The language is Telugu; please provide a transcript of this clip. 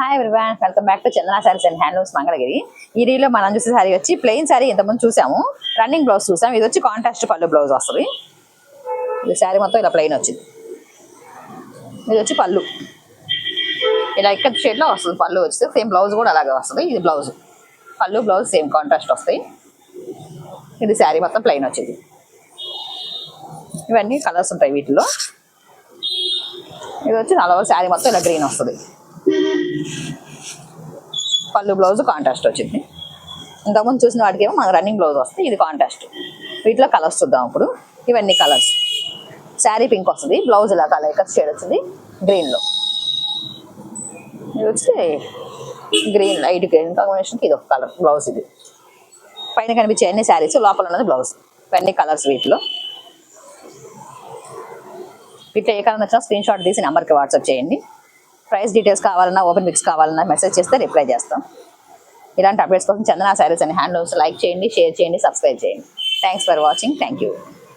Hi everyone, welcome back to Chandana saris and handlooms Mangalagiri. ఈ రీలో మనం చూసే సారీ వచ్చి ప్లెయిన్ సారీ ఇంతకుముందు చూసాము. రన్నింగ్ బ్లౌజ్ చూసాము. ఇది వచ్చి కాంట్రాస్ట్ పళ్ళు బ్లౌజ్ వస్తుంది. ఇది శారీ మొత్తం ఇలా ప్లెయిన్ వచ్చింది. ఇది వచ్చి పళ్ళు ఇలా ఇక్కడ షేడ్లో వస్తుంది. పళ్ళు వచ్చి సేమ్ బ్లౌజ్ కూడా అలాగే వస్తుంది. ఇది బ్లౌజ్, పళ్ళు బ్లౌజ్ సేమ్ కాంట్రాస్ట్ వస్తాయి. ఇది శారీ మొత్తం ప్లెయిన్ వచ్చింది. ఇవన్నీ కలర్స్ ఉంటాయి వీటిలో. ఇది వచ్చి నలభై శారీ మొత్తం ఇలా గ్రీన్ వస్తుంది. పళ్ళు బ్లౌజ్ కాంట్రాస్ట్ వచ్చింది. ఇంతకుముందు చూసిన వాటికేమో మనకు రన్నింగ్ బ్లౌజ్ వస్తుంది. ఇది కాంట్రాస్ట్. వీటిలో కలర్స్ చూద్దాం ఇప్పుడు. ఇవన్నీ కలర్స్. శారీ పింక్ వస్తుంది, బ్లౌజ్ ఇలా కలర్ షేడ్ వచ్చింది గ్రీన్లో. ఇది వచ్చి గ్రీన్, లైట్ గ్రీన్ కాంబినేషన్కి ఇది ఒక కలర్ బ్లౌజ్. ఇది పైన కనిపించే అన్ని శారీస్, లోపల ఉన్నది బ్లౌజ్. ఇవన్నీ కలర్స్ వీటిలో. వీటిలో ఏ కలర్ నచ్చినా స్క్రీన్ షాట్ తీసి నెంబర్కి వాట్సాప్ చేయండి. ప్రైస్ డీటెయిల్స్ కావాలన్నా, ఓపెన్ పిక్స్ కావాలన్నా మెసేజ్ చేస్తే రిప్లై చేస్తాం. ఇలాంటి అప్డేట్స్ కోసం చందన సారీస్ అండ్ హ్యాండ్లూమ్స్ లైక్ చేయండి, షేర్ చేయండి, సబ్స్క్రైబ్ చేయండి. Thanks for watching. Thank you.